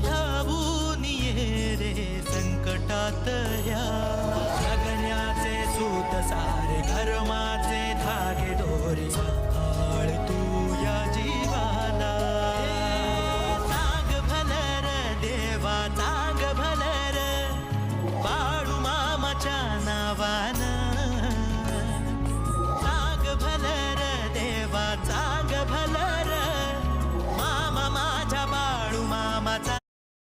धावून ये रे संकटात ह्या जगण्याचे सूत सारे धर्माचे धागे दोरे